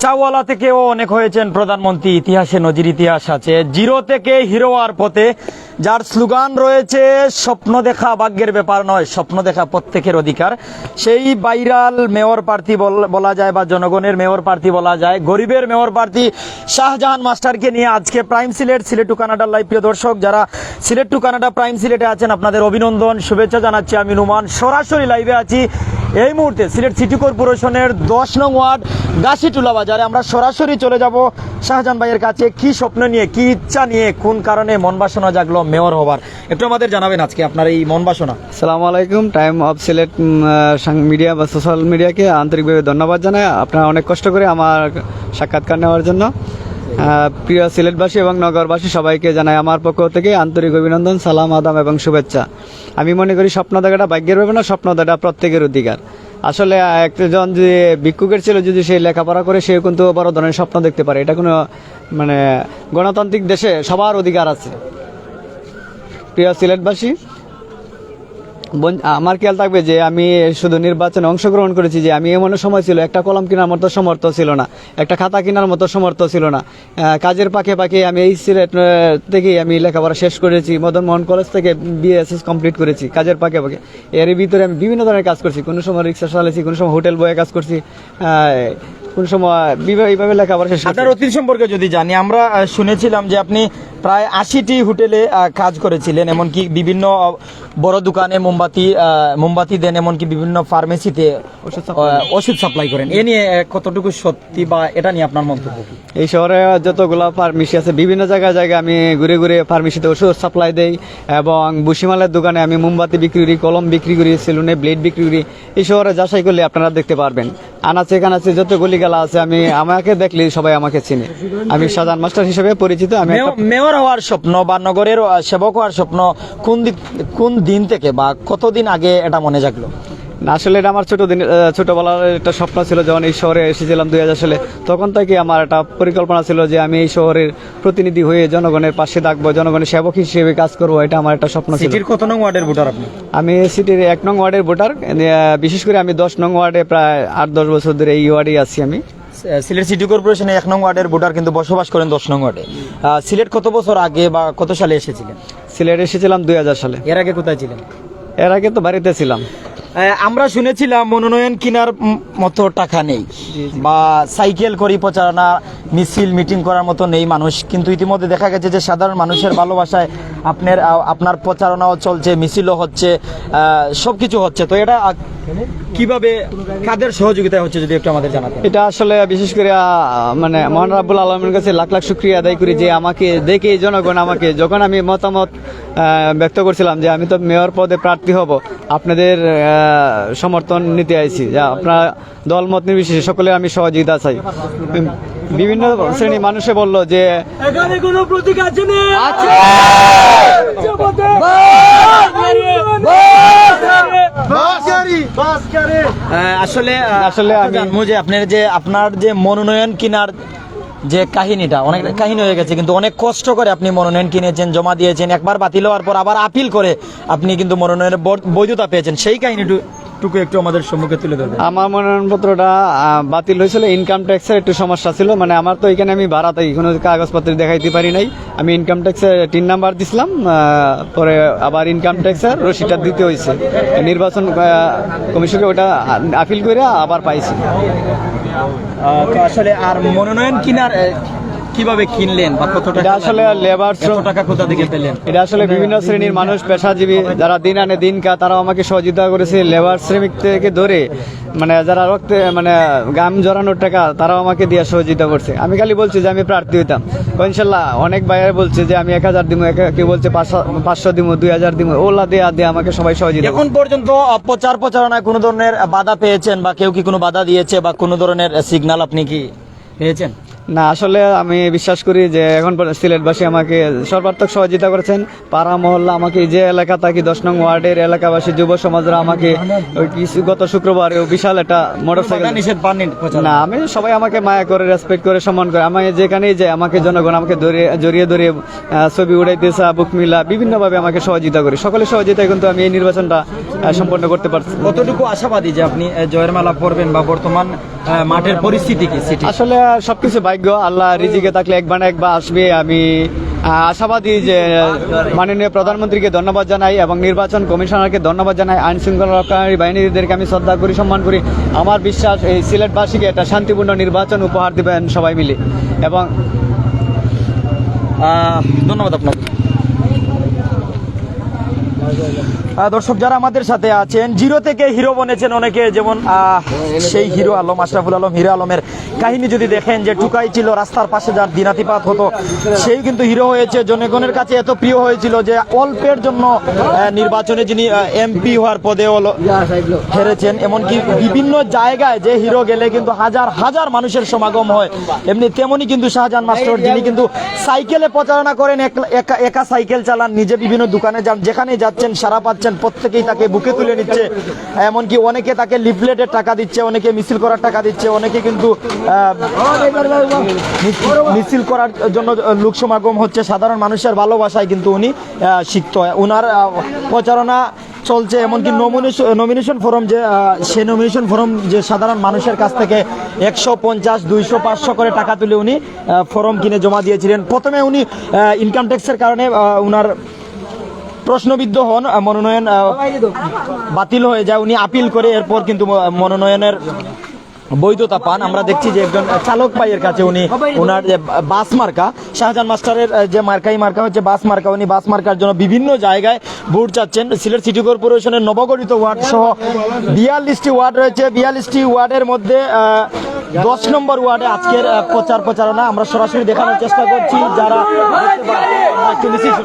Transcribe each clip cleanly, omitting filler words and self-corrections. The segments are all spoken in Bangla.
চাওয়ালা থেকেও অনেক হয়েছেন প্রধানমন্ত্রী, ইতিহাসে নজির ইতিহাস আছে। জিরো থেকে হিরো হওয়ার পথে, যার স্লোগান রয়েছে স্বপ্ন দেখা ভাগ্যের ব্যাপার নয়, স্বপ্ন দেখা প্রত্যেকের অধিকার। সেই ভাইরাল মেয়র প্রার্থী বলা যায় বা জনগণের মেয়র প্রার্থী বলা যায়, গরিবের মেয়র প্রার্থী শাহজাহান মাস্টারকে নিয়ে আজকে প্রাইম সিলেট টু কানাডার লাইভ। প্রিয় দর্শক, যারা সিলেট টু কানাডা প্রাইম সিলেটে আছেন, আপনাদের অভিনন্দন, শুভেচ্ছা জানাচ্ছি। আমি নুমান সরাসরি লাইভে আছি এই মুহূর্তে সিলেট সিটি কর্পোরেশনের 10 নং ওয়ার্ড গাছিটুলা বাজারে। আমরা সরাসরি চলে যাব শাহজাহান ভাইয়ের কাছে। কি স্বপ্ন নিয়ে, কি ইচ্ছা নিয়ে, কোন কারণে মন বাসনা জাগলো মেয়র হবার, একটু আমাদের জানাবেন আজকে আপনার এই মন বাসনা। আসসালামু আলাইকুম। টাইম অফ সিলেট মিডিয়া বা সোশ্যাল মিডিয়াকে আন্তরিকভাবে ধন্যবাদ জানাই, আপনারা অনেক কষ্ট করে আমার সাক্ষাৎকার নেওয়ার জন্য। প্রিয় সিলেটবাসী এবং নগরবাসী সবাইকে জানাই আমার পক্ষ থেকে আন্তরিক অভিনন্দন, সালাম, আদাব এবং শুভেচ্ছা। আমি মনে করি স্বপ্ন দেখাটা ভাগ্যের ব্যাপার না, স্বপ্ন দেখা প্রত্যেকের অধিকার। আসলে একজন যে ভিক্ষুকের ছিল, যদি সে লেখাপড়া করে, সে কিন্তু বড় ধরনের স্বপ্ন দেখতে পারে। এটা কোনো মানে গণতান্ত্রিক দেশে সবার অধিকার আছে। প্রিয় সিলেটবাসী, আমার খেয়াল থাকবে যে আমি শুধু নির্বাচনে অংশগ্রহণ করেছি, যে আমি এমন সময় ছিল একটা কলম কেনার মতো সমর্থ ছিল না, একটা খাতা কেনার মতো সমর্থ ছিল না। কাজের পাকে পাকে আমি এই সিলেট থেকেই আমি লেখাপড়া শেষ করেছি, মদন মোহন কলেজ থেকে বিএসএস কমপ্লিট করেছি কাজের পাকে পাকে। এর ভিতরে আমি বিভিন্ন ধরনের কাজ করছি, কোনো সময় রিক্সা চালাইছি, কোনো সময় হোটেল বয়ে কাজ করছি, কোন সময় এইভাবে লেখাপড়া শেষ। আপনার অতীত সম্পর্কে যদি জানি, আমরা শুনেছিলাম যে আপনি প্রায় 80টি হোটেলে কাজ করেছিলেন, এমনকি বিভিন্ন বড় দোকানে মোমবাতি দেন, এমনকি বিভিন্ন ফার্মেসিতে ওষুধ সাপ্লাই করেন। এ নিয়ে কতটুকু সত্যি বা এটা নিয়ে আপনার মন্তব্য কি? এই শহরে যতগুলো ফার্মেসি আছে, বিভিন্ন জায়গায় আমি ঘুরে ঘুরে ফার্মেসিতে ওষুধ সাপ্লাই দেই, এবং বুসিমালের দোকানে আমি মোমবাতি বিক্রি করি, কলম বিক্রি করি, সেলুনে ব্লেড বিক্রি করি। এই শহরে যাচাই করলে আপনারা দেখতে পারবেন, আনাচে কানাচে যত গলিগালা আছে, আমাকে দেখলে সবাই আমাকে চিনে। আমি শাহজাহান মাস্টার হিসেবে পরিচিত। আমি মেয়র হওয়ার স্বপ্ন বা নগরের সেবক হওয়ার স্বপ্ন কোন দিন থেকে বা কতদিন আগে এটা মনে জাগলো? আসলে এটা আমার ছোটবেলার একটা স্বপ্ন ছিল। যখন এই শহরে এসেছিলাম 2000 সালে, তখন থেকে আমার একটা পরিকল্পনা ছিল যে আমি এই শহরের প্রতিনিধি হয়ে জনগণের পাশে থাকবো, জনগণের সেবক হিসেবে কাজ করবো। এটা আমার একটা স্বপ্ন ছিল। সিটির কত নং ওয়ার্ডের ভোটার আপনি? আমি সিটির 1 নং ওয়ার্ডের ভোটার। বিশেষ করে আমি 10 নং ওয়ার্ডে প্রায় 8-10 বছর ধরে এই ওয়ার্ডেই আছি। আমি সিলেট সিটি কর্পোরেশনে 1 নং ওয়ার্ডের ভোটার, কিন্তু বসবাস করেন 10 নং ওয়ার্ডে। সিলেট কত বছর আগে বা কত সালে এসেছিলেন? সিলেট এসেছিলাম 2000 সালে। এর আগে কোথায় ছিলেন? এর আগে তো বাড়িতে ছিলাম। আমরা শুনেছিলাম মনোনয়ন কেনার মতো টাকা নেই, বা সাইকেল করি প্রচারণা, মিছিল মিটিং করার মতো নেই মানুষ, কিন্তু ইতিমধ্যে দেখা গেছে যে সাধারণ মানুষের ভালোবাসায় আপনার প্রচারণাও চলছে, মিছিলও হচ্ছে, সবকিছু হচ্ছে। তো এটা কিভাবে, কাদের সহযোগিতা হচ্ছে যদি একটু আমাদের জানাতেন? এটা আসলে বিশেষ করে মানে মহান রাব্বুল আলামিনের কাছে লাখ লাখ শুকরিয়া আদায় করি যে আমাকে দেখে জনগণ আমাকে, যখন আমি মতামত ব্যক্ত করছিলাম যে আমি তো মেয়র পদে প্রার্থী হব, আপনাদের সমর্থন নিতে আইছি, যা আপনার দলমত নির্বিশেষে সকলে আমি সহযোগিতা চাই। বিভিন্ন শ্রেণী মানুষে বলল যে এখানে কোনো প্রতীক আছে না? আসলে আমি জানবো যে আপনার যে মনোনয়ন কেনার যে কাহিনীটা, অনেক কাহিনী হয়ে গেছে, কিন্তু অনেক কষ্ট করে আপনি মনোনয়ন কিনেছেন, জমা দিয়েছেন, একবার বাতিল হওয়ার পর আবার আপিল করে আপনি কিন্তু মনোনয়নের বৈধতা পেয়েছেন। সেই কাহিনীটুকু একটু আমাদের সম্মুখে তুলে ধরবেন। আমার মনোনয়নপত্রটা বাতিল হয়েছিল, ইনকাম ট্যাক্সের একটু সমস্যা ছিল। মানে আমার তো এখানে আমি ভাড়া থাকি, কোনো কাগজপত্র দেখাইতে পারি নাই। আমি ইনকাম ট্যাক্সের 3 নাম্বার দিছিলাম, পরে আবার ইনকাম ট্যাক্সের রসিদটা দিতে হয়েছে। নির্বাচন কমিশনকে ওটা আপিল করে আবার পাইছি। তো আসলে আর মনোনয়ন কেনার কিভাবে কিনলেন বা কত টাকা? আসলে লেবার টাকা কোথা থেকে পেলেন? এটা আসলে বিভিন্ন শ্রেণীর মানুষ, পেশাজীবী যারা দিন আনে দিন খায়, তারাও আমাকে সহযোগিতা করেছে। লেবার শ্রমিক থেকে ধরে মানে যারা রক্তে মানে গাম জড়ানোর টাকা, তারাও আমাকে দিয়ে সহযোগিতা করছে। আমি খালি বলছি যে আমি প্রার্থী হইতাম, ইনশাল্লাহ অনেক ভাইয়ের বলছে যে আমি 1000 দিব, কেউ বলছে 500 দিব, 2000 দিব, ওলা দিয়ে আমাকে সবাই সহযোগিতা। এখন পর্যন্ত প্রচারণায় কোনো ধরনের বাধা পেয়েছেন বা কেউ কি কোনো বাধা দিয়েছে বা কোনো ধরনের সিগন্যাল আপনি কি পেয়েছেন? না, আসলে আমি বিশ্বাস করি যে এখন সিলেটবাসী আমাকে সর্বাত্মক সহযোগিতা করেছেন। পাড়া মহল্লা আমাকে, যে এলাকা থাকি 10 নং ওয়ার্ডের এলাকাবাসী, যুব সমাজরা আমাকে গত শুক্রবার বিশাল একটা মোটরসাইকেল নিষেধ পাননি? না, আমি সবাই আমাকে মায়া করে, রেসপেক্ট করে, সম্মান করে। আমি যেখানেই যাই আমাকে জনগণ আমাকে জড়িয়ে ধরে ছবি উড়াইতেছে, বুক মিলা বিভিন্নভাবে আমাকে সহযোগিতা করে। সকলের সহযোগিতায় কিন্তু আমি এই নির্বাচনটা সম্পন্ন করতে পারছি। কতটুকু আশাবাদী যে আপনি জয়ের মালা পরবেন বা বর্তমান মাঠের পরিস্থিতি কি সিটি? আসলে সবকিছু ভাগ্য, আল্লাহ রিজিকে থাকলে একবার না একবার আসবে। আমি আশাবাদী যে মাননীয় প্রধানমন্ত্রীকে ধন্যবাদ জানাই এবং নির্বাচন কমিশনারকে ধন্যবাদ জানাই, আইন শৃঙ্খলা রক্ষাকারী বাহিনীদেরকে আমি শ্রদ্ধা করি, সম্মান করি। আমার বিশ্বাস এই সিলেটবাসীকে একটা শান্তিপূর্ণ নির্বাচন উপহার দেবেন সবাই মিলে। এবং ধন্যবাদ আপনাকে। দর্শক যারা আমাদের সাথে আছেন, জিরো থেকে হিরো বনেছেন অনেকে, যেমন সেই হিরো আলম, আশরাফুল আলম, হিরো আলমের কাহিনী যদি দেখেন যে টুকাই ছিল রাস্তার পাশে, যার দিনাতিপাত হতো, সেই কিন্তু হিরো হয়েছে। জনগণের কাছে এত প্রিয় হয়েছিল যে অল্পের জন্য নির্বাচনে যিনি এমপি হওয়ার পদে হেরেছেন। এমনকি বিভিন্ন জায়গায় যে হিরো গেলে কিন্তু হাজার হাজার মানুষের সমাগম হয়, এমনি তেমনি কিন্তু শাহজাহান মাস্টার, যিনি কিন্তু সাইকেলে প্রচারণা করেন, একা সাইকেল চালান, নিজে বিভিন্ন দোকানে যান, যেখানে যাচ্ছেন সারা পাচ্ছেন, প্রত্যেকেই তাকে বুকে তুলে নিচ্ছে। এমনকি অনেকে তাকে লিফলেটের টাকা দিচ্ছে, অনেকে মিছিল করার টাকা দিচ্ছে, অনেকে কিন্তু মিছিল করার জন্য লোক সমাগম হচ্ছে। সাধারণ মানুষের ভালোবাসায় কিন্তু উনি সিক্ত, উনার প্রচারণা চলছে। এমনকি নমিনেশন ফর্ম যে সেই নমিনেশন ফর্ম যে সাধারণ মানুষের কাছ থেকে 150, 200, 500 করে টাকা তুলে উনি ফর্ম কিনে জমা দিয়েছিলেন। প্রথমে উনি ইনকাম ট্যাক্সের কারণে উনার প্রশ্নবিদ্ধ হন, মনোনয়ন বাতিল হয়ে যায়, উনি আপিল করে এরপর কিন্তু মনোনয়নের বৈধতা পান। আমরা দেখছি যে একজন চালক ভাইয়ের কাছে উনি ওনার যে বাস মার্কা, শাহজাহান মাস্টারের যে মার্কা হচ্ছে বাস মার্কা, উনি বাস মার্কার জন্য বিভিন্ন জায়গায় ভোট চাচ্ছেন। সিলেট সিটি কর্পোরেশনের নবগঠিত ওয়ার্ড সহ 42টি ওয়ার্ড রয়েছে। 42টি ওয়ার্ডের মধ্যে 10 নম্বর ওয়ার্ডে আজকের প্রচারণা আমরা সরাসরি দেখানোর চেষ্টা করছি। যারা একটু মিছিল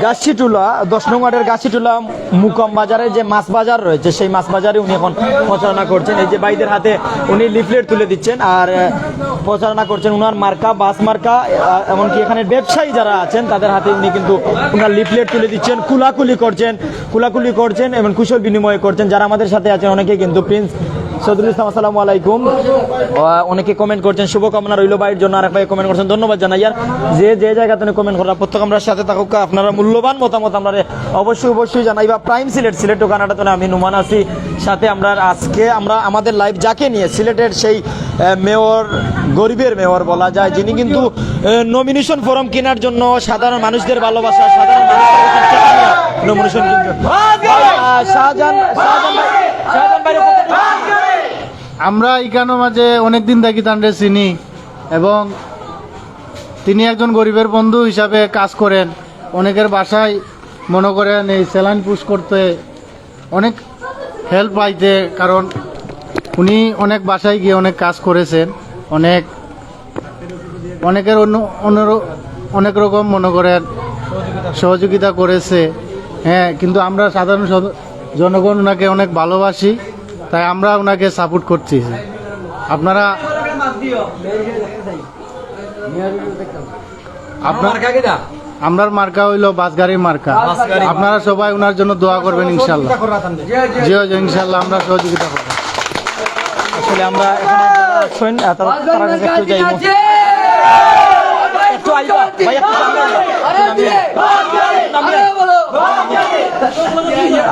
গাছিটুলা 10 নং ওয়ার্ডের গাছিটুলা মুকাম বাজারে যে মাছ বাজার রয়েছে, সেই মাছ বাজারে উনি এখন প্রচারণা করছেন। এই যে ভাইদের হাতে উনি লিফলেট তুলে দিচ্ছেন আর প্রচারণা করছেন। উনার মার্কা বাস মার্কা, এমনকি এখানে ব্যবসায়ী যারা আছেন তাদের হাতে উনি কিন্তু উনার লিফলেট তুলে দিচ্ছেন, কুলাকুলি করছেন এবং কুশল বিনিময় করছেন। যারা আমাদের সাথে আছেন অনেকে কিন্তু প্রিন্স সদরুল ইসলাম, আসসালামু আলাইকুম, অনেকে কমেন্ট করছেন, শুভকামনা রইল ভাইয়ের জন্য। আরেক ভাই কমেন্ট করছেন, ধন্যবাদ জানাই। আর যে জায়গাতে কমেন্ট করা প্রত্যেক আমরা সাথে থাকুক, আপনারা মূল্যবান মতামত আমরা অবশ্যই জানাইবা। প্রাইম সিলেট কানাডাতে আমি নুমান আছি, সাথে আজকে আমরা আমাদের লাইভ যাকে নিয়ে সিলেটের সেই মেয়র, গরিবের মেয়র বলা যায়, যিনি কিন্তু নমিনেশন ফর্ম কেনার জন্য সাধারণ মানুষদের ভালোবাসা, সাধারণ মানুষদের নমিনেশন শাহজাহান ভাই আমরা এখানে মাঝে অনেকদিন থাকি তান্ডে চিনি এবং তিনি একজন গরিবের বন্ধু হিসাবে কাজ করেন। অনেকের বাসায় মনে করেন এই স্যালাইন পুশ করতে অনেক হেল্প পাইতে, কারণ উনি অনেক বাসায় গিয়ে অনেক কাজ করেছেন, অনেকের অনেক রকম মনে করেন সহযোগিতা করেছে। হ্যাঁ, কিন্তু আমরা সাধারণ জনগণ ওনাকে অনেক ভালোবাসি, তাই আমরা ওনাকে সাপোর্ট করছি। আপনারা আপনার মার্কা হইলো বাসগাড়ির মার্কা। আপনারা সবাই ওনার জন্য দোয়া করবেন ইনশাল্লাহ। জি ইনশাল্লাহ আমরা সহযোগিতা করবো। আসলে আমরা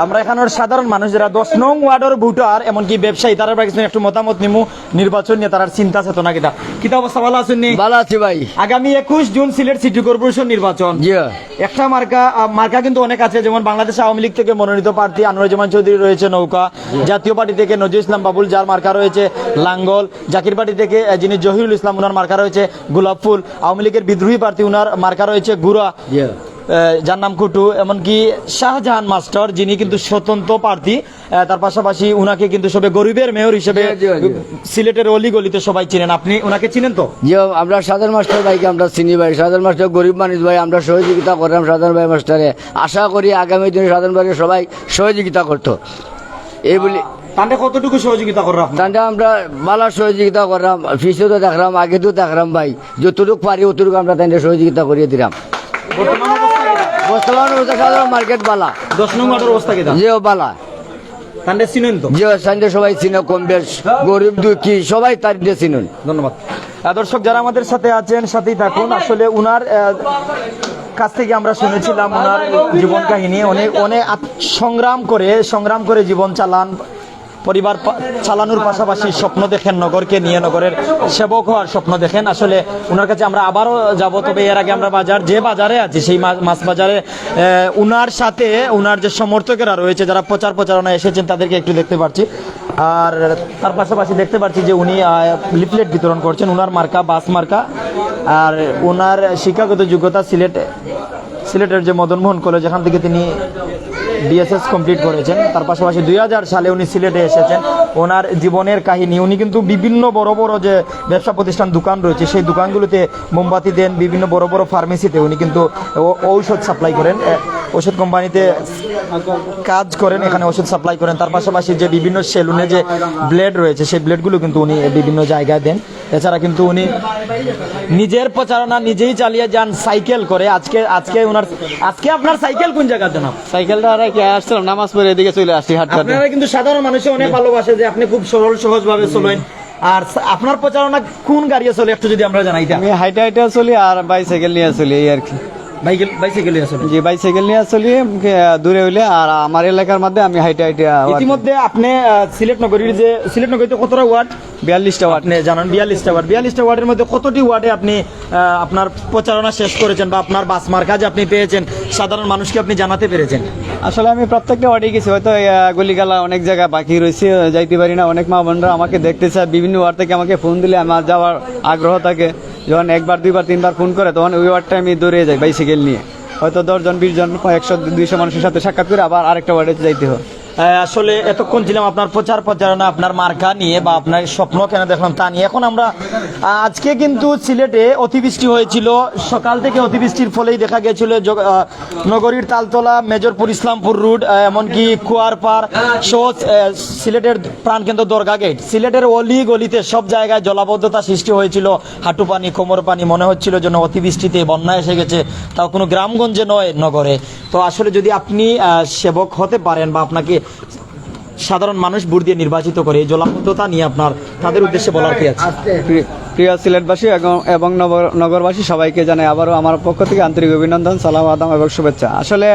আমরা এখানের সাধারণ মানুষ যারা 10 নং ওয়ার্ডের ভোটার, এমনকি ব্যবসায়ী, তারা একটু মতামত নিমু নির্বাচন নিয়ে, তার চিন্তা চেতনা কিতা অবস্থা। ভালো আছেন? ভালো আছি ভাই। আগামী 21 জুন সিলেট সিটি কর্পোরেশন নির্বাচন। একটা মার্কা কিন্তু অনেক আছে, যেমন বাংলাদেশ আওয়ামী লীগ থেকে মনোনীত প্রার্থী আনোয়ারুজ্জামান চৌধুরী রয়েছে নৌকা, জাতীয় পার্টি থেকে নজরুল ইসলাম বাবুল যার মার্কা রয়েছে লাঙ্গল, জাকির পার্টি থেকে যিনি জহিরুল ইসলাম উনার মার্কা রয়েছে গোলাপ ফুল, আওয়ামী লীগের বিদ্রোহী প্রার্থী উনার মার্কা রয়েছে গুড়া, যার নাম কুটু, এমনকি শাহজাহান মাস্টার যিনি কিন্তু স্বতন্ত্র প্রার্থী। তার পাশাপাশি উনাকে কিন্তু সবাই গরিবের মেয়র হিসেবে সিলেটের অলি গলিতে সবাই চিনেন। আপনি উনাকে চিনেন তো? জি, আমরা সাধারণ মাস্টার ভাইকে আমরা চিনি ভাই। সাধারণ মাস্টার গরিব মানুষ ভাই, আমরা সহযোগিতা করলাম সাধারণ ভাই মাস্টারে। আশা করি আগামী দিনে সাধারণ ভাই সবাই সহযোগিতা করতো এই বলি। তান্ডে কতটুকু সহযোগিতা করলাম? তান্ডে আমরা ভালো সহযোগিতা করলাম, ফিসেও তো দেখলাম, আগে তো দেখলাম ভাই, যতটুকু পারি অতটুকু আমরা তান্ডে সহযোগিতা করিয়ে দিলাম। বর্তমান অবস্থা বর্তমান অবস্থা সাধারণ মার্কেট বালা 10 নং ওয়ার্ডের অবস্থা কি যেও বালা তান্ডে চিনেন তো? যে সাইন্ডে সবাই চিনো, কম বেশ গরিব দুঃখী সবাই তার দিয়ে চিনুন। ধন্যবাদ। দর্শক যারা আমাদের সাথে আছেন সাথেই থাকুন। আসলে উনার কাছ থেকে আমরা শুনেছিলাম ওনার জীবন কাহিনী। অনেক সংগ্রাম করে জীবন পরিবার চালানোর পাশাপাশি স্বপ্ন দেখেন নগরকে নিয়ে, নগরের সেবক হওয়ার স্বপ্ন দেখেন। আসলে ওনার কাছে আমরা আবারও যাব, তবে এর আগে আমরা যে বাজারে আছি সেই মাছ বাজারে উনার সাথে উনার যে সমর্থকেরা রয়েছে যারা প্রচারণা এসেছেন তাদেরকে একটু দেখতে পাচ্ছি। আর তার পাশাপাশি দেখতে পাচ্ছি যে উনি লিফলেট বিতরণ করছেন। উনার মার্কা বাস মার্কা, আর ওনার শিক্ষাগত যোগ্যতা সিলেটের যে মদনমোহন কলেজ, এখান থেকে তিনি বিএসএস কমপ্লিট করেছেন। তার পাশাপাশি 2000 সালে উনি সিলেটে এসেছেন। ওনার জীবনের কাহিনী, উনি কিন্তু বিভিন্ন বড় বড় যে ব্যবসা প্রতিষ্ঠান দোকান রয়েছে সেই দোকানগুলোতে মোমবাতি দেন, বিভিন্ন বড় বড় ফার্মেসিতে উনি কিন্তু ঔষধ সাপ্লাই করেন, ওষুধ কোম্পানিতে কাজ করেন, এখানে ওষুধ সাপ্লাই করেন। তার পাশাপাশি যে বিভিন্ন সেলুনে যে ব্লেড রয়েছে সেই ব্লেডগুলো কিন্তু উনি বিভিন্ন জায়গায় দেন। এছাড়া কিন্তু উনি নিজের প্রচারণা নিজেই চালিয়ে যান সাইকেল করে। আজকে আপনার সাইকেল কোন জায়গার জন্য? সাইকেলটা আর কি আসছিলাম নামাজ পড়ে এদিকে চলে আসছি হাঁটতে। আপনারা কিন্তু সাধারণ মানুষে অনেক ভালোবাসে যে আপনি খুব সহজ ভাবে চলেন। আর আপনার প্রচারণা কোন গাড়ি চলে একটু যদি আমরা জানাইতাম। আমি হাইটে চলি আর বাইসাইকেল নিয়ে চলি, এই আর কি। বাইসাইকেল জি, বাইসাইকেল নিয়ে চলি দূরে হইলে, আর আমার এলাকার মধ্যে আমি হাইটে ইতিমধ্যে আপনি সিলেট নগরীতে কতটা ওয়ার্ড? 42টা ওয়ার্ড। আপনি জানান 42টা ওয়ার্ডের মধ্যে কতটি ওয়ার্ডে আপনি আপনার প্রচারণা শেষ করেছেন বা আপনার বাস মার্কা যে আপনি পেয়েছেন সাধারণ মানুষকে আপনি জানাতে পেরেছেন? আসলে আমি প্রত্যেকটা ওয়ার্ডে গেছি, হয়তো গলিগালা অনেক জায়গা বাকি রয়েছে, যাইতে পারি না। অনেক মা বোনরা আমাকে দেখতে চায়, বিভিন্ন ওয়ার্ড থেকে আমাকে ফোন দিলে আমার যাওয়ার আগ্রহ থাকে। যখন 1বার 2বার 3বার ফোন করে তখন ওই ওয়ার্ডটা আমি দৌড়ে যাই বাইসাইকেল নিয়ে, হয়তো 10 জন 20 জন 100 200 মানুষের সাথে সাক্ষাৎ করে আবার আরেকটা ওয়ার্ডে যাইতে হয়। আসলে এতক্ষণ ছিলাম আপনার প্রচারণা আপনার মার্কা নিয়ে বা আপনার স্বপ্ন কেন দেখলাম তা নিয়ে। এখন আমরা আজকে কিন্তু সিলেটে অতিবৃষ্টি হয়েছিল, সকাল থেকে অতিবৃষ্টির ফলেই দেখা গিয়েছিল নগরীর তালতলা, মেজরপুর, ইসলামপুর রোড, এমনকি কুয়ারপাড় সহ সিলেটের প্রাণকেন্দ্র দরগা গেট, সিলেটের অলি গলিতে সব জায়গায় জলাবদ্ধতা সৃষ্টি হয়েছিল। হাঁটু পানি, কোমর পানি, মনে হচ্ছিল যেন অতিবৃষ্টিতে বন্যা এসে গেছে, তাও কোনো গ্রামগঞ্জে নয়, নগরে। তো আসলে যদি আপনি সেবক হতে পারেন বা আপনাকে সাধারণ মানুষ ভোট দিয়ে নির্বাচিত করে, এই জলাবদ্ধতা নিয়ে আপনার তাদের উদ্দেশ্যে বলার কি আছে? প্রিয় সিলেটবাসী এবং নগরবাসী সবাইকে জানাই আবারও আমার পক্ষ থেকে আন্তরিক অভিনন্দন, সালাম আদাম এবং শুভেচ্ছা। আসলে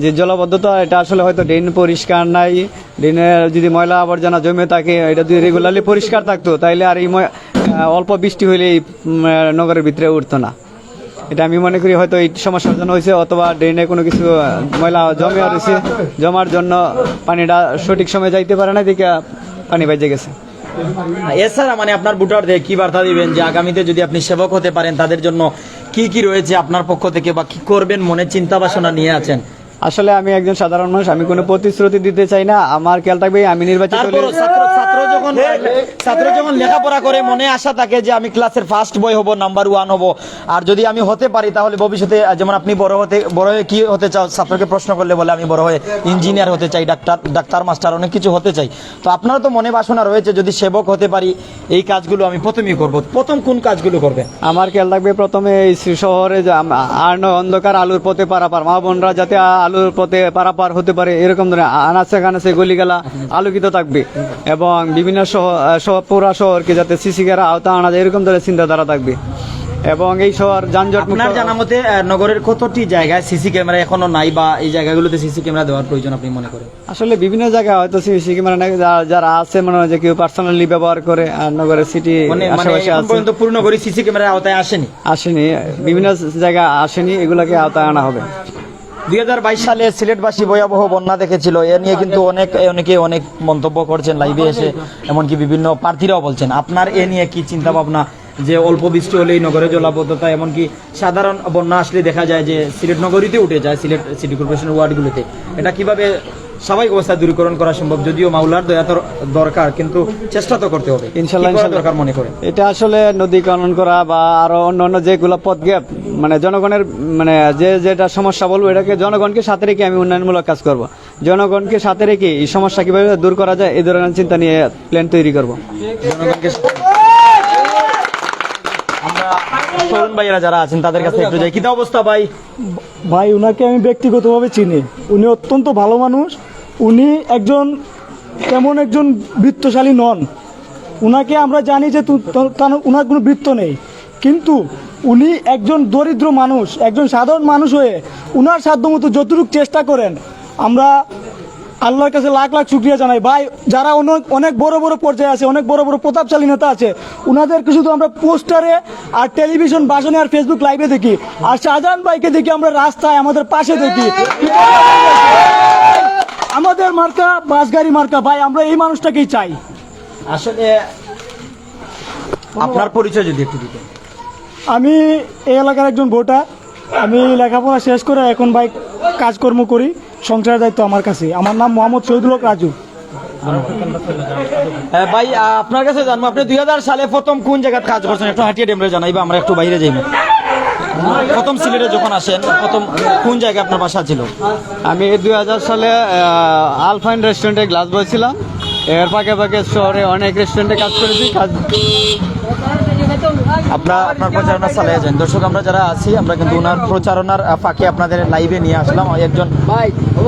যে জলাবদ্ধতা, এটা আসলে হয়তো ড্রেন পরিষ্কার নাই, ড্রেনের যদি ময়লা আবর্জনা জমে থাকে, এটা যদি রেগুলারলি পরিষ্কার থাকতো তাইলে আর এই অল্প বৃষ্টি হইলে এই নগরের ভিতরে উঠতো না। এটা আমি মনে করি হয়তো এই সমস্যার জন্য হয়েছে, অথবা ড্রেনে কোনো কিছু ময়লা জমে রয়েছে, জমার জন্য পানিটা সঠিক সময় যাইতে পারে না, দিকে পানি বাইজে গেছে। এছাড়া মানে আপনার ভোটারদের কি বার্তা দিবেন যে আগামীতে যদি আপনি সেবক হতে পারেন তাদের জন্য কি রয়েছে আপনার পক্ষ থেকে বা কি করবেন মনে চিন্তা ভাবনা নিয়ে আছেন? আসলে আমি একজন সাধারণ মানুষ, আমি কোনো প্রতিশ্রুতি দিতে চাই না। আমার খেয়াল থাকবে আমি নির্বাচিত হলে ছাত্র যখন লেখাপড়া করে মনে আশা থাকে যে আমি ক্লাসের ফার্স্ট বয় হব, নাম্বার 1 হব, আর যদি আমি হতে পারি তাহলে ভবিষ্যতে, যেমন আপনি বড় হয়ে কি হতে চাও, ছাত্রকে প্রশ্ন করলে বলে আমি বড় হয়ে ইঞ্জিনিয়ার হতে চাই, ডাক্তার মাস্টার অনেক কিছু হতে চাই। তো আপনারও তো মনে বাসনা রয়েছে যদি সেবক হতে পারি এই কাজগুলো আমি প্রথমেই করব। প্রথম কোন কাজগুলো করবে? আমার খেয়াল থাকবে প্রথমে এই শহরে আর অন্ধকার আলুর পথে পারাপার, মা বোনরা যাতে আলুর পথে পারাপার হতে পারে এরকম ধরনের আনাচে কানাচে গলিগালা আলোকিত থাকবে, এবং বিভিন্ন পুরা শহরকে যাতে সিসি ক্যামেরা আওতা আনা যায় এরকম ধরনের চিন্তাধারা থাকবে। এবং এই শহর যানজট মুক্ত। আপনার জানা মতে নগরের কতটি জায়গায় সিসি ক্যামেরা এখনো নাই বা এই জায়গাগুলোতে সিসি ক্যামেরা দেওয়ার প্রয়োজন আপনি মনে করেন? আসলে বিভিন্ন জায়গায় হয়তো সিসি ক্যামেরা নাই, যারা আছে মনে হয় যে কেউ পার্সোনালি ব্যবহার করে, আর নগরের সিটি আশেপাশে আছে পর্যন্ত পুরো নগরী সিসি ক্যামেরার আওতায় আসেনি, বিভিন্ন জায়গায় আসেনি, এগুলোকে আওতায় আনা হবে। 2022 সালে সিলেটবাসী ভয়াবহ বন্যা দেখেছিল, এ নিয়ে কিন্তু অনেকে অনেক মন্তব্য করছেন লাইভে এসে, এমনকি বিভিন্ন প্রার্থীরাও বলছেন। আপনার এ নিয়ে কি চিন্তা ভাবনা যে অল্প বৃষ্টি হলেই নগরে জলাবদ্ধতা, এমনকি সাধারণ বন্যা আসলে দেখা যায় যে সিলেট নগরীতে উঠে যায়, সিলেট সিটি কর্পোরেশনের ওয়ার্ডগুলোতে, এটা কিভাবে স্বাভাবিক অবস্থায় দূরীকরণ করা সম্ভব? যদিও মাওলার দয়া দরকার, কিন্তু চেষ্টা তো করতে হবে। ইনশাআল্লাহ দরকার মনে করেন এটা আসলে নদী খনন করা বা আরো অন্যান্য যেগুলো পথ গ্যাপ, মানে জনগণের মানে যেটা সমস্যা বলবো, এটাকে জনগণকে সাথে রেখে আমি উন্নয়নমূলক কাজ করব। জনগণকে সাথে রেখে এই সমস্যা কিভাবে দূর করা যায় এই ধরনের চিন্তা নিয়ে প্ল্যান তৈরি করব। জনগণকে আমরা তরুণ ভাইয়েরা যারা আছেন তাদের কাছে একটু যাই। কি অবস্থা ভাই? ভাই ওনাকে আমি ব্যক্তিগতভাবে চিনি, উনি অত্যন্ত ভালো মানুষ। উনি তেমন একজন বৃত্তশালী নন। উনাকে আমরা জানি যে ওনার কোনো বৃত্ত নেই, কিন্তু উনি একজন দরিদ্র মানুষ, একজন সাধারণ মানুষ হয়ে উনার সাধ্যমতো যতটুকু চেষ্টা করেন, আমরা আল্লাহর কাছে লাখ লাখ শুকরিয়া জানাই। ভাই যারা অনেক বড় বড় পর্যায়ে আছে, অনেক বড় বড় প্রতাপশালী নেতা আছে, উনাদেরকে শুধু আমরা পোস্টারে আর টেলিভিশন ভাষণে আর ফেসবুক লাইভে দেখি, আর শাহজাহান ভাইকে দেখি আমরা রাস্তায় আমাদের পাশে দেখি। আমাদের মার্কা বাসগাড়ি মার্কা। ভাই আমরা এই মানুষটাকেই চাই। আসলে আপনার পরিচয় যদি একটু দিতেন। আমি এই এলাকার একজন ভোটার। আমি লেখাপড়া শেষ করে এখন ভাই কাজকর্ম করি, সংসারের দায়িত্ব আমার কাছে। আমার নাম মোহাম্মদ শহীদুল হক রাজু। ভাই আপনার কাছে জানবো, আপনি 2000 সালে প্রথম কোন জায়গায় কাজ করছেন? একটু হাটিয়ে ডেমরে জানাইবা, আমরা একটু বাইরে যাইব। প্রথম সিলেটে যখন আসেন, প্রথম কোন জায়গায় আপনার বাসা ছিল? আমি 2000 সালে আলফাইন রেস্টুরেন্টে গ্লাস বয় ছিলাম। এর ফাঁকে ফাঁকে শহরে অনেক রেস্টুরেন্টে কাজ করেছি। আপনার প্রচারণা চালিয়ে যান। দর্শক আমরা যারা আছি, আমরা কিন্তু ওনার প্রচারণার ফাঁকে আপনাদের লাইভে নিয়ে আসলাম। একজন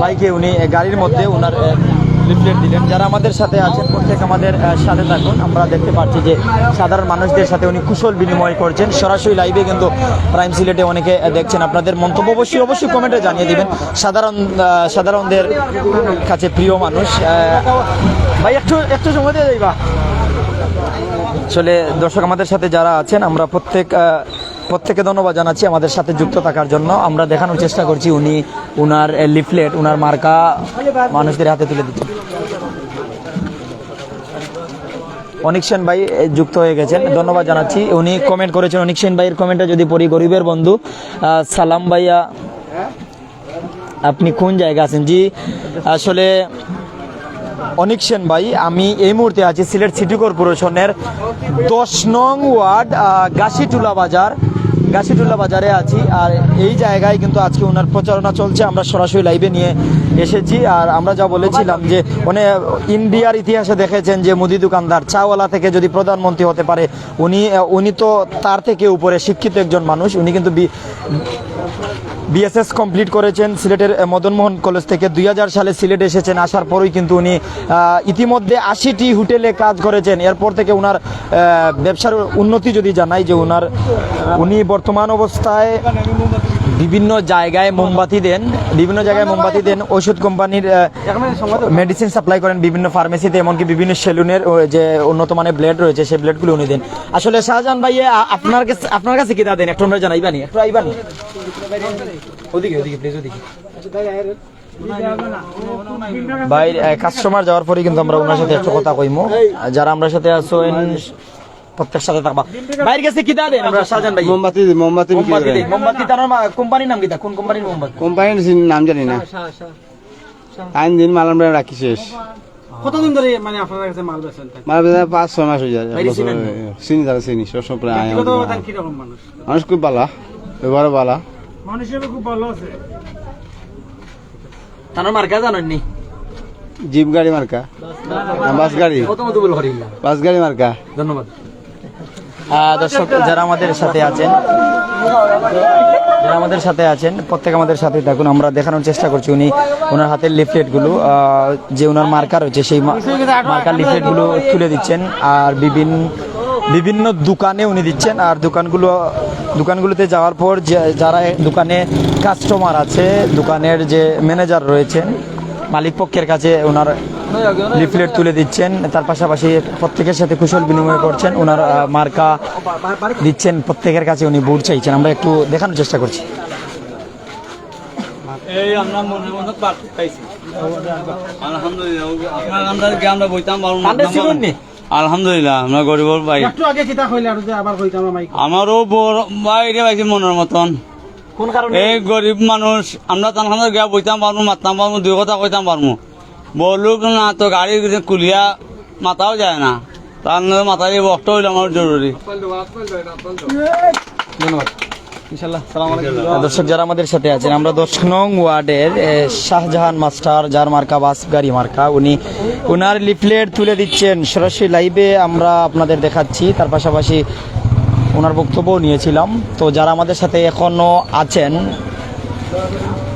ভাইকে উনি গাড়ির মধ্যে ওনার লিফলেট দিলেন। যারা আমাদের সাথে আছেন প্রত্যেক আমাদের সাথে থাকুন। আমরা দেখতে পাচ্ছি যে সাধারণ মানুষদের সাথে উনি কুশল বিনিময় করছেন সরাসরি লাইভে, কিন্তু প্রাইম সিলেটে অনেকে দেখছেন। আপনাদের মন্তব্য অবশ্যই কমেন্টে জানিয়ে দিবেন। সাধারণদের কাছে প্রিয় মানুষ। ভাই একটু সময় দিয়ে যাইবা। আসলে দর্শক আমাদের সাথে যারা আছেন, আমরা প্রত্যেককে ধন্যবাদ জানাচ্ছি আমাদের সাথে যুক্ত থাকার জন্য। আমরা দেখানোর চেষ্টা করছি উনি উনার লিফলেট, উনার মার্কা মানুষদের হাতে তুলে দিচ্ছেন। অনিক সেন ভাই যুক্ত হয়ে গেছেন, ধন্যবাদ জানাচ্ছি। উনি কমেন্ট করেছেন, অনিক সেন ভাইয়ের কমেন্টে যদি পড়ি, গরিবের বন্ধু সালাম ভাইয়া, আপনি কোন জায়গা আছেন? জি আসলে অনিক সেন ভাই, আমি এই মুহূর্তে আছি সিলেট সিটি কর্পোরেশনের 10 নং ওয়ার্ড গাছিটুলা বাজারে আছি। আর এই জায়গায় কিন্তু আজকে ওনার প্রচারণা চলছে। আমরা সরাসরি লাইভে নিয়ে এসেছি। আর আমরা যা বলেছিলাম যে ইন্ডিয়ার ইতিহাসে দেখেছেন যে মুদি দোকানদার, চাওয়ালা থেকে যদি প্রধানমন্ত্রী হতে পারে, উনি তো তার থেকে উপরে শিক্ষিত একজন মানুষ। উনি কিন্তু বিএসএস কমপ্লিট করেছেন সিলেটের মদনমোহন কলেজ থেকে। 2000 সালে সিলেট এসেছেন। আসার পরই কিন্তু উনি ইতিমধ্যে 80টি হোটেলে কাজ করেছেন। এরপর থেকে উনার ব্যবসার উন্নতি যদি জানাই যে উনি বর্তমান অবস্থায় বিভিন্ন জায়গায় মোমবাতি দেন, ওষুধ কোম্পানির মেডিসিন সাপ্লাই করেন বিভিন্ন ফার্মেসিতে, এমনকি বিভিন্ন সেলুনের যে উন্নত মানের ব্লেড রয়েছে সেই ব্লেডগুলো উনি দেন। আসলে শাহজাহান ভাই আপনার কাছে কি দেন একটু আমরা জানাইবানি, একটু আইবানি ওদিকে প্লিজ ওদিকে। ভাই কাস্টমার যাওয়ার পরে কিন্তু আমরা ওনার সাথে একটু কথা কইমু। যারা আমরা সাথে আছেন প্রত্যেক সাথে থাকবা। বাইরে গেছে কি দেন আমরা শাহজাহান ভাই? মোমবাতি তার কোম্পানির নাম কি? কোন কোম্পানির মোমবাতি? কোম্পানির নাম জানি না। আইন দিন মাল আমরা রাখি শেষ। কতদিন ধরে মানে আপনার কাছে মাল বেচেন? মাল বেচা 5-6 মাস হয়ে যায়। চিনি সবসময় প্রায় কিরকম মানুষ খুব ভালো, ব্যবহার ভালো, মানুষের খুব ভালো আছে। তার মার্কা জানেননি? জিপ গাড়ি মার্কা, বাস গাড়ি, বাস গাড়ি মার্কা। ধন্যবাদ। দর্শক যারা আমাদের সাথে আছেন প্রত্যেক আমাদের সাথে থাকুন। আমরা দেখানোর চেষ্টা করছি ওনার হাতের লিফলেটগুলো, যে ওনার মার্কা রয়েছে সেই মার্কার লিফলেটগুলো তুলে দিচ্ছেন। আর বিভিন্ন দোকানে উনি দিচ্ছেন। আর দোকানগুলোতে যাওয়ার পর যারা দোকানে কাস্টমার আছে, দোকানের যে ম্যানেজার রয়েছেন, মালিক পক্ষের কাছে ওনার লিফলেট তুলে দিচ্ছেন। তার পাশাপাশি প্রত্যেকের সাথে কুশল বিনিময় করছেন, ওনার মার্কা দিচ্ছেন, প্রত্যেকের কাছে উনি ভোট চাইছেন। আমরা একটু দেখানোর চেষ্টা করছি। আলহামদুলিল্লাহ আমরা গরিবর ভাই। আমারও বাইরে পাইছি মনের মতন। এই গরিব মানুষ আমরা তানখানে গিয়া বইতাম পারবো, মারতাম পারবো, দুই কথা কইতাম পারবো। বলুক না তো গাড়ি কুলিয়া মাথাও যায় না, তার মাথায় বক্ত হইল আমার জরুরি। ধন্যবাদ। দর্শক যারা আমাদের সাথে আছেন, আমরা 10 নং ওয়ার্ডের শাহজাহান মাস্টার, যার মার্কা বাস গাড়ি মার্কা, উনার লিফলেট তুলে দিচ্ছেন সরাসরি লাইভে আমরা আপনাদের দেখাচ্ছি। তার পাশাপাশি ওনার বক্তব্যও নিয়েছিলাম। তো যারা আমাদের সাথে এখনও আছেন,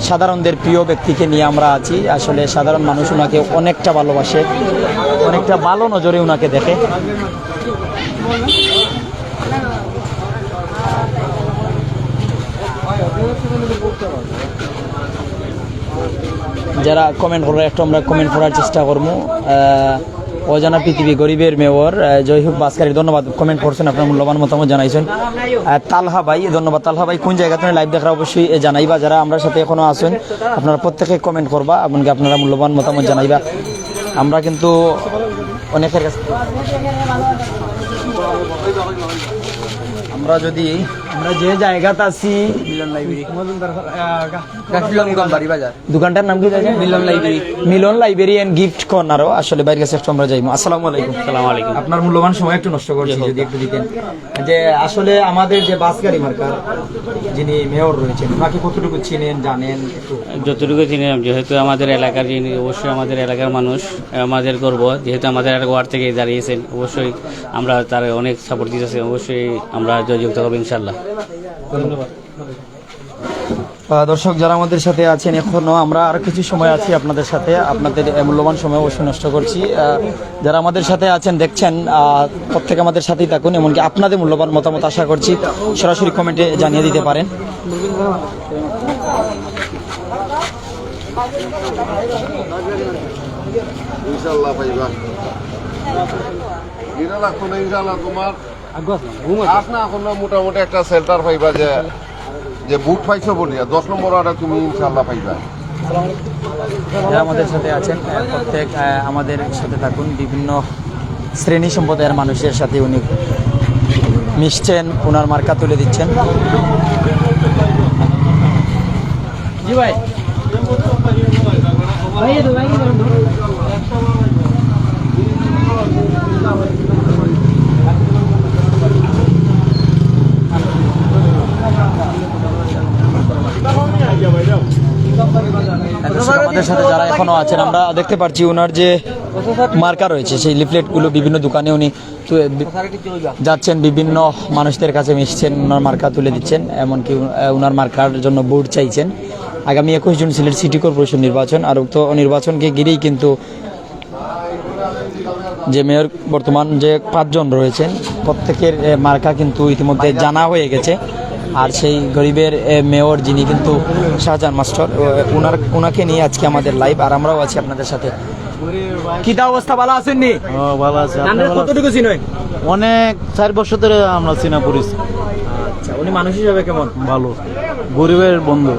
সাধারণদের প্রিয় ব্যক্তিকে নিয়ে আমরা আছি। আসলে সাধারণ মানুষ ওনাকে অনেকটা ভালোবাসে, অনেকটা ভালো নজরে ওনাকে দেখে। যারা কমেন্ট করে একটু আমরা কমেন্ট করার চেষ্টা করবো। অজানা পৃথিবী, গরিবের মেয়র, জয় হোক বাসকারী, ধন্যবাদ কমেন্ট করছেন, আপনার মূল্যবান মতামত জানাইছেন। তালহা ভাই, ধন্যবাদ তালহা ভাই। কোন জায়গা থেকে লাইভ দেখা অবশ্যই জানাইবা। যারা আমরা সাথে এখনো আছেন আপনারা প্রত্যেকে কমেন্ট করবা, এমনকি আপনারা মূল্যবান মতামত জানাইবা। আমরা কিন্তু অনেকের কাছে আমরা যে জায়গাতে আছি, দোকানটার নাম কি জানেন? মিলন লাইব্রেরি এন্ড গিফট কর্নারও। আসলে বাইরের কাছে একটু আমরা যাইবো। আসসালামু আলাইকুম। আসসালামু আলাইকুম। আপনার মূল্যবান সময় একটু নষ্ট করছি, যদি একটু দিতেন। যে আসলে আমাদের যে বাসগাড়ি মার্কার যিনি মেয়র রয়েছেন, ওনাকে কতটুকু চিনেন, জানেন? একটু যতটুকু চিনলাম, যেহেতু আমাদের এলাকার যিনি, অবশ্যই আমাদের এলাকার মানুষ, আমাদের গর্ব, যেহেতু আমাদের ওয়ার্ড থেকে দাঁড়িয়েছেন, অবশ্যই আমরা তার অনেক সাপোর্ট দিতেছি, অবশ্যই আমরা জয়যুক্ত করবো ইনশাল্লাহ। দর্শক যারা আমাদের সাথে আছেন, এখনো আমরা আর কিছু সময় আছি আপনাদের সাথে, আপনাদের মূল্যবান সময় অবশ্যই নষ্ট করছি। যারা আমাদের সাথে আছেন, দেখছেন, প্রত্যেকে আমাদের সাথেই থাকুন, এমনকি আপনাদের মূল্যবান মতামত আশা করছি সরাসরি কমেন্টে জানিয়ে দিতে পারেন। ইনশাআল্লাহ পাইবা এটা লাগতো না ইনশাআল্লাহ তোমার আস না এখন না মোটামুটি একটা সেল্টার পাইবা যে বুট পাইছো বলিয়া 10 নম্বর ওয়ার্ডে তুমি ইনশাআল্লাহ পাইবা। যারা আমাদের সাথে আছেন প্রত্যেক আমাদের সাথে থাকুন। বিভিন্ন শ্রেণী সম্প্রদায়ের মানুষের সাথে উনি মিশছেন, ওনার মার্কা তুলে দিচ্ছেন। জি ভাই, আমাদের সাথে যারা এখনো আছেন, আমরা দেখতে পাচ্ছি ওনার যে মার্কা রয়েছে, সেই লিফলেটগুলো বিভিন্ন দোকানে উনি যাচ্ছেন, বিভিন্ন মানুষদের কাছে মিশছেন, ওনার মার্কা তুলে দিচ্ছেন, এমনকি ওনার মার্কার জন্য ভোট চাইছেন। আগামী 21 জুন সিলেট সিটি কর্পোরেশন নির্বাচন, আর উক্ত নির্বাচনকে ঘিরেই কিন্তু যে মেয়র বর্তমান যে 5 জন রয়েছেন, প্রত্যেকের মার্কা কিন্তু ইতিমধ্যে জানা হয়ে গেছে। আর সেই গরিবের মেয়র যিনি কিন্তু শাহজাহান মাস্টার, ওনাকে নিয়ে আজকে আমাদের লাইভ, আর আমরাও আছি আপনাদের সাথে। কি তা অবস্থা, ভালো আছেন নি? ভালো আছে। কতটুকু চিনেন? অনেক 4 বছর ধরে আমরা চিনা পড়েছি। আচ্ছা, উনি মানুষ হিসাবে কেমন? ভালো, গরিবের বন্ধু।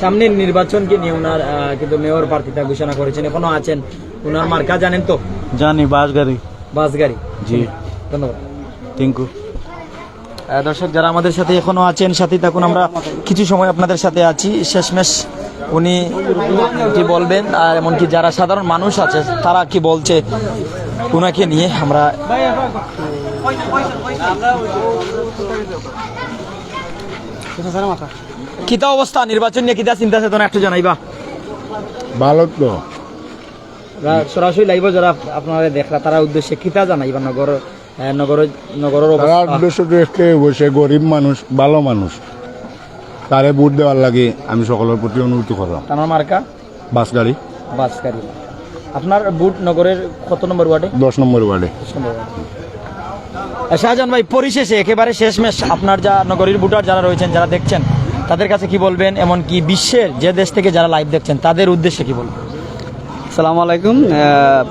সামনের নির্বাচনকে নিয়ে ওনার কিন্তু মেয়র প্রার্থিতা ঘোষণা করেছেন, এখনো আছেন। ওনার মার্কা জানেন তো? জানি, বাস গাড়ি। জি, ধন্যবাদ। Thank you. দর্শক যারা আমাদের সাথে এখনো আছেন, সাথে থাকুন, আমরা কিছু সময় আপনাদের সাথে আছি। শেষমেশ উনি কি বলবেন, আর এমনকি যারা সাধারণ মানুষ আছে তারা কি বলছে উনাকে নিয়ে, আমরা কিতা অবস্থা, নির্বাচন নিয়ে কিতা চিন্তা চেতনা একটু জানাইবা। ভালো তো সরাসরি লাইভ যারা আপনারা দেখলা তারা উদ্দেশ্যে কিতা জানাইবা, নগরের উদ্দেশ্য বসে গরিব মানুষ, ভালো মানুষ, তারে ভোট দেওয়ার লাগে আমি সকলের প্রতি অনুরোধ করলাম। আমার মার্কা বাস গাড়ি। আপনার বুট নগরের কত নম্বর ওয়ার্ডে? 10 নম্বর ওয়ার্ডে। শাহজাহান ভাই, পরিশেষে একেবারে শেষমেশ আপনার যা নগরীর ভোটার যারা রয়েছেন, যারা দেখছেন, তাদের কাছে কি বলবেন, এমনকি বিশ্বের যে দেশ থেকে যারা লাইভ দেখছেন তাদের উদ্দেশ্যে কি বলবেন? আসসালামু আলাইকুম।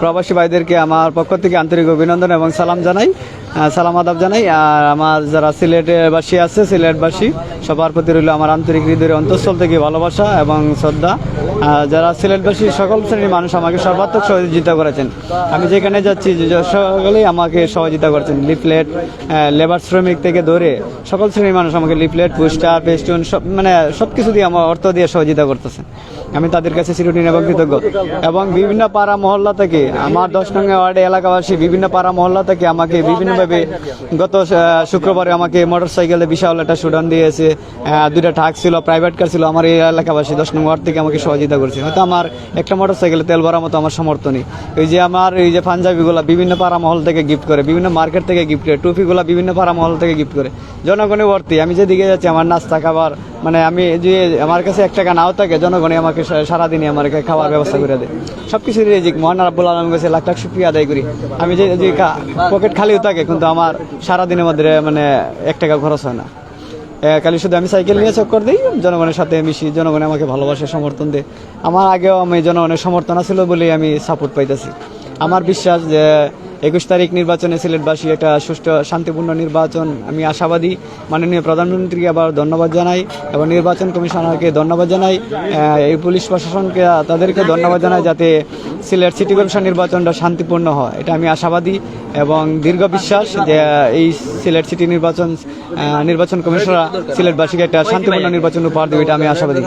প্রবাসী ভাইদেরকে আমার পক্ষ থেকে আন্তরিক অভিনন্দন এবং সালাম জানাই, সালাম আদাব জানাই। আর আমার যারা সিলেটবাসী আছে, সিলেটবাসী সবার প্রতি রইল আমার আন্তরিক হৃদয়ের অন্তঃস্থল থেকে ভালোবাসা এবং শ্রদ্ধা। যারা সিলেটবাসী সকল শ্রেণীর মানুষ আমাকে সর্বাত্মক সহযোগিতা করেছেন। আমি যেখানে যাচ্ছি সকলেই আমাকে সহযোগিতা করেছেন। লিফলেট, লেবার শ্রমিক থেকে ধরে সকল শ্রেণীর মানুষ আমাকে লিফলেট, পোস্টার, পেস্টুন সব কিছু দিয়ে আমার অর্থ দিয়ে সহযোগিতা করতেছেন। আমি তাদের কাছে চিরঋণী এবং কৃতজ্ঞ। এবং বিভিন্ন পাড়া মহল্লা থেকে, আমার 10 নং ওয়ার্ডে এলাকাবাসী বিভিন্ন পাড়া মহল্লা থেকে আমাকে বিভিন্নভাবে গত শুক্রবারে আমাকে মোটরসাইকেলে বিশাল একটা সুডান দিয়েছে, দুইটা ট্রাক ছিল, প্রাইভেট কার ছিল, আমার এই এলাকাবাসী 10 নম্বর ওয়ার্ড থেকে আমাকে সহযোগিতা করছে। হয়তো আমার একটা মোটরসাইকেলে তেল ভরার মতো আমার সমর্থ নেই। এই যে আমার এই যে পাঞ্জাবিগুলো বিভিন্ন পাড়া মহল থেকে গিফট করে, বিভিন্ন মার্কেট থেকে গিফট করে, টুপিগুলো বিভিন্ন পাড়া মহল থেকে গিফট করে, জনগণে ভর্তি। আমি যেদিকে যাচ্ছি আমার নাস্তা খাবার মানে আমি যে আমার কাছে 1 টাকা নাও থাকে, জনগণে আমাকে সারাদিনই আমাকে খাওয়ার ব্যবস্থা করে দেয়। সব কিছু রিজিক মহান রাব্বুল আলামিনের কাছে লাখ লাখ শুকরিয়া আদায় করি। আমি যে পকেট খালিও থাকে কিন্তু আমার সারাদিনের মধ্যে মানে 1 টাকা খরচ হয় না। খালি শুধু আমি সাইকেল নিয়ে চক্কর দিই, জনগণের সাথে মিশি, জনগণ আমাকে ভালোবাসে, সমর্থন দেয়। আমার আগেও আমি জনগণের সমর্থন ছিল বলেই আমি সাপোর্ট পাইতেছি। আমার বিশ্বাস যে 21 তারিখ নির্বাচনে সিলেটবাসী একটা সুষ্ঠু শান্তিপূর্ণ নির্বাচন, আমি আশাবাদী। মাননীয় প্রধানমন্ত্রীকে আবার ধন্যবাদ জানাই এবং নির্বাচন কমিশনারকে ধন্যবাদ জানাই, এই পুলিশ প্রশাসনকে তাদেরকে ধন্যবাদ জানাই, যাতে সিলেট সিটি কর্পোরেশন নির্বাচনটা শান্তিপূর্ণ হয়, এটা আমি আশাবাদী এবং দীর্ঘ বিশ্বাস যে এই সিলেট সিটি নির্বাচন কমিশনার সিলেটবাসীকে একটা শান্তিপূর্ণ নির্বাচন উপহার দেবে, এটা আমি আশাবাদী।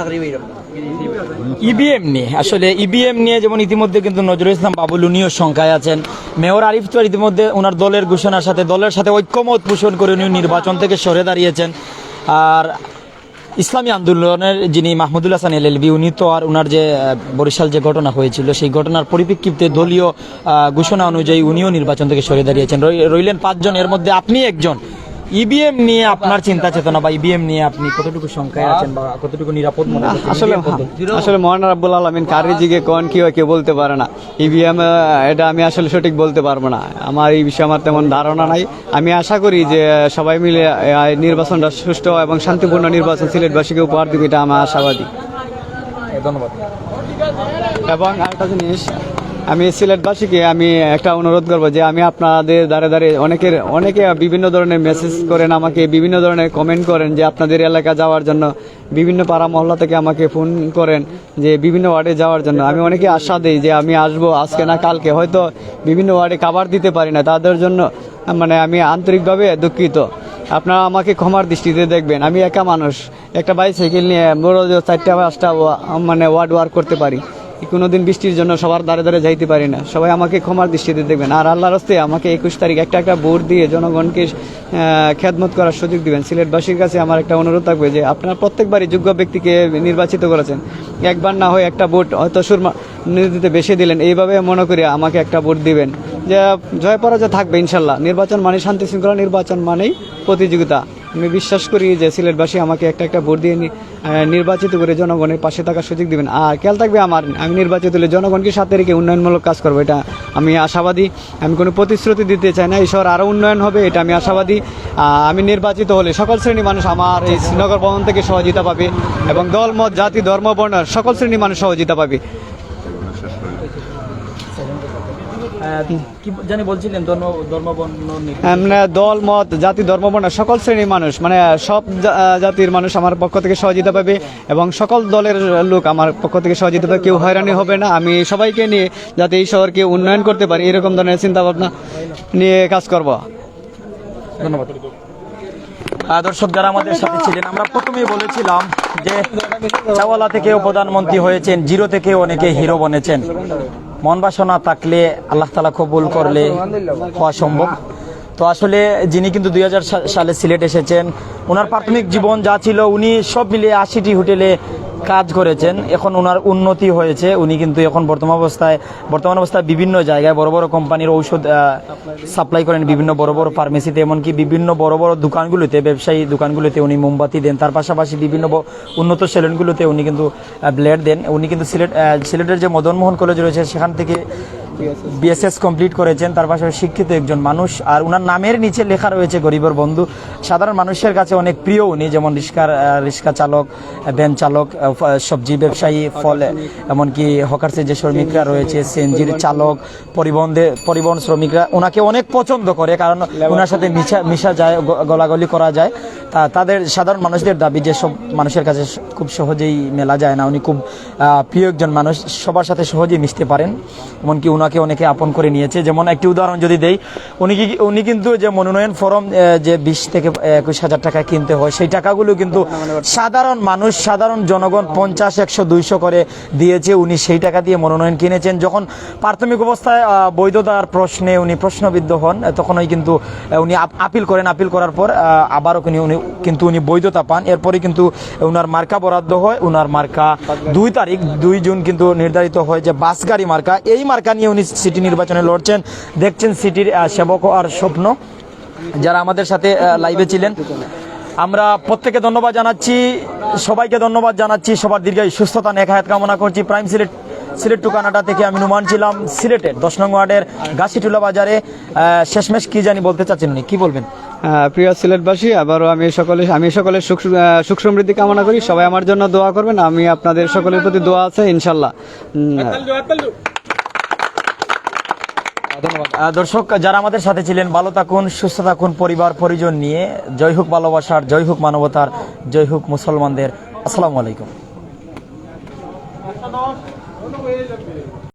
ইভিএম নিয়ে আসলে ইভিএম নিয়ে যেমন ইতিমধ্যে কিন্তু নজরুল ইসলাম বাবুল উনিও সংখ্যায় আছেন। মেয়র আরিফ তো ইতিমধ্যে ওনার দলের ঘোষণার সাথে দলের সাথে ঐক্যমত পোষণ করে উনি নির্বাচন থেকে সরে দাঁড়িয়েছেন। আর ইসলামী আন্দোলনের যিনি মাহমুদুল হাসান এলএলবি, উনি তো আর ওনার যে বরিশাল যে ঘটনা হয়েছিল সেই ঘটনার পরিপ্রেক্ষিতে দলীয় ঘোষণা অনুযায়ী উনিও নির্বাচন থেকে সরে দাঁড়িয়েছেন। রইলেন 5 জন, এর মধ্যে আপনি একজন। ইভিএম নিয়ে আপনার চিন্তা চেতনা বা ইভিএম নিয়ে আপনি কতটুকু সংখ্যায় আছেন বা কতটুকু নিরাপদ মনে করছেন? আসলে মহান রাব্বুল আলামিন কার রিজিকে কোন কি হয় কেউ বলতে পারে না। ইভিএম এটা আমি আসলে সঠিক বলতে পারবো না, আমার এই বিষয়ে আমার তেমন ধারণা নাই। আমি আশা করি যে সবাই মিলে নির্বাচনটা সুষ্ঠু এবং শান্তিপূর্ণ নির্বাচন সিলেটবাসীকে উপহার দিবে, এটা আমার আশাবাদী। ধন্যবাদ। এবং আরেকটা জিনিস, আমি সিলেটবাসীকে আমি একটা অনুরোধ করবো যে আমি আপনাদের দ্বারে অনেকে বিভিন্ন ধরনের মেসেজ করেন, আমাকে বিভিন্ন ধরনের কমেন্ট করেন যে আপনাদের এলাকা যাওয়ার জন্য, বিভিন্ন পাড়া মহল্লা থেকে আমাকে ফোন করেন যে বিভিন্ন ওয়ার্ডে যাওয়ার জন্য। আমি অনেকে আশা দিই যে আমি আসবো আজকে না কালকে, হয়তো বিভিন্ন ওয়ার্ডে কাভার দিতে পারি না, তাদের জন্য মানে আমি আন্তরিকভাবে দুঃখিত। আপনারা আমাকে ক্ষমার দৃষ্টিতে দেখবেন। আমি একা মানুষ, একটা বাইসাইকেল নিয়ে বড় 4-5টা মানে ওয়ার্ড ওয়ার্ক করতে পারি, কোনোদিন বৃষ্টির জন্য সবার দ্বারে দ্বারে যাইতে পারি না। সবাই আমাকে ক্ষমার দৃষ্টিতে দেখবেন। আর আল্লাহর হস্তে আমাকে 21 তারিখ একটা ভোট দিয়ে জনগণকে খেদমত করার সুযোগ দিবেন। সিলেটবাসীর কাছে আমার একটা অনুরোধ থাকবে যে আপনারা প্রত্যেকবারই যোগ্য ব্যক্তিকে নির্বাচিত করেছেন, একবার না হয় একটা ভোট হয়তো সুরমাতে বেশি দিলেন, এইভাবে মনে করি আমাকে একটা ভোট দিবেন। যে জয় পরাজয় থাকবে ইনশাল্লাহ। নির্বাচন মানে শান্তি শৃঙ্খলা, নির্বাচন মানেই প্রতিযোগিতা। আমি বিশ্বাস করি যে সিলেটবাসী আমাকে একটা ভোট দিয়ে নির্বাচিত করে জনগণের পাশে থাকার সুযোগ দিবেন। আর খেয়াল থাকবে আমি নির্বাচিত হলে জনগণকে সাথে রেখে উন্নয়নমূলক কাজ করবো, এটা আমি আশাবাদী। আমি কোনো প্রতিশ্রুতি দিতে চাই না, এই শহর আরও উন্নয়ন হবে, এটা আমি আশাবাদী। আমি নির্বাচিত হলে সকল শ্রেণী মানুষ আমার এই শ্রীনগর ভবন থেকে সহযোগিতা পাবে এবং দল মত জাতি ধর্ম বর্ণ সকল শ্রেণী মানুষ সহযোগিতা পাবে। কি জানি বলছিলেন দল মত জাতি ধর্ম বর্ণ সকল শ্রেণীর মানুষ, মানে সব জাতির মানুষ আমার পক্ষ থেকে সহযোগিতা পাবে এবং সকল দলের লোক আমার পক্ষ থেকে সহযোগিতা পাবে। কেউ হয়রানি হবে না। আমি সবাইকে নিয়ে যাতে এই শহরকে উন্নয়ন করতে পারি এরকম ধরনের চিন্তা ভাবনা নিয়ে কাজ করব। ধন্যবাদ। দর্শক যারা আমাদের সাথে ছিলেন, আমরা প্রথমেই বলেছিলাম যে চাওয়ালা থেকেও প্রধানমন্ত্রী হয়েছেন, জিরো থেকে অনেকে হিরো বনেছেন। মন বাসনা থাকলে আল্লাহ তাআলা কবুল করলে হওয়া সম্ভব। তো আসলে যিনি কিন্তু 2000 সালে সিলেট এসেছেন, ওনার প্রাথমিক জীবন যা ছিল উনি সব মিলিয়ে 80টি হোটেলে কাজ করেছেন। এখন ওনার উন্নতি হয়েছে। উনি কিন্তু এখন বর্তমান অবস্থায় বিভিন্ন জায়গায় বড় বড় কোম্পানির ঔষধ সাপ্লাই করেন, বিভিন্ন বড় বড় ফার্মেসিতে, এমনকি বিভিন্ন বড় বড় দোকানগুলোতে, ব্যবসায়ী দোকানগুলোতে উনি মোমবাতি দেন। তার পাশাপাশি বিভিন্ন উন্নত সেলুনগুলোতে উনি কিন্তু ব্লেড দেন। উনি কিন্তু সিলেটের যে মদন মোহন কলেজ রয়েছে সেখান থেকে বিএসএস কমপ্লিট করেছেন। তার পাশাপাশি শিক্ষিত একজন মানুষ। আর উনার নামের নিচে লেখা রয়েছে গরিবের বন্ধু। সাধারণ মানুষের কাছে অনেক প্রিয় উনি, যেমন রিক্সা চালক, ভ্যান চালক, সবজি ব্যবসায়ী, ফল, এমনকি হকার্সের যে শ্রমিকরা রয়েছে, সিএনজির চালক, পরিবহন শ্রমিকরা ওনাকে অনেক পছন্দ করে, কারণ ওনার সাথে মিশা যায়, গলাগলি করা যায়। তাদের সাধারণ মানুষদের দাবি যে সব মানুষের কাছে খুব সহজেই মেলা যায় না, উনি খুব প্রিয় একজন মানুষ, সবার সাথে সহজেই মিশতে পারেন। এমনকি ওনাকে অনেকে আপন করে নিয়েছে। যেমন একটি উদাহরণ যদি দেই, উনি কিন্তু যে মনোনয়ন ফর্ম যে 20 থেকে 21,000 টাকা কিনতে হয়, সেই টাকাগুলো কিন্তু সাধারণ মানুষ, সাধারণ জনগণ 50, 100, 200 করে দিয়েছে। উনি সেই টাকা দিয়ে মনোনয়ন কিনেছেন। যখন প্রাথমিক অবস্থায় বৈধতার প্রশ্নে উনি প্রশ্নবিদ্ধ হন, তখন কিন্তু উনি আপিল করেন। আপিল করার পর আবারও উনি কিন্তু উনি বৈধতা পান। এরপরে কিন্তু ওনার মার্কা বরাদ্দ হয়, ওনার মার্কা 2 তারিখ 2 জুন কিন্তু নির্ধারিত হয় যে বাস গাড়ি মার্কা। এই মার্কা নিয়ে উনি সিটি নির্বাচনে লড়ছেন। দেখছেন সিটির সেবক আর স্বপ্ন যারা আমাদের সাথে লাইভে ছিলেন। আমরা প্রত্যেককে ধন্যবাদ জানাচ্ছি, সবাইকে ধন্যবাদ জানাচ্ছি, সবার দীর্ঘায়ু সুস্থতা নেক হায়াত কামনা করছি। প্রাইম সিলেট টু কানাডা থেকে আমি নুমান ছিলাম, সিলেটের 10 নং ওয়ার্ডের গাছিটুলা বাজারে। শেষমেশ কি জানি বলতে চাচ্ছেন উনি, কি বলবেন? প্রিয় সিলেটবাসী, আবারও আমি সকলের সুখ সমৃদ্ধি কামনা করি। সবাই আমার জন্য দোয়া করবেন, আমি আপনাদের সকলের প্রতি দোয়া আছে ইনশাল্লাহ। দর্শক যারা আমাদের সাথে ছিলেন, ভালো থাকুন, সুস্থ থাকুন, পরিবার পরিজন নিয়ে। জয় হোক ভালোবাসার, জয় হোক মানবতার, জয় হোক মুসলমানদের। আসসালামু আলাইকুম।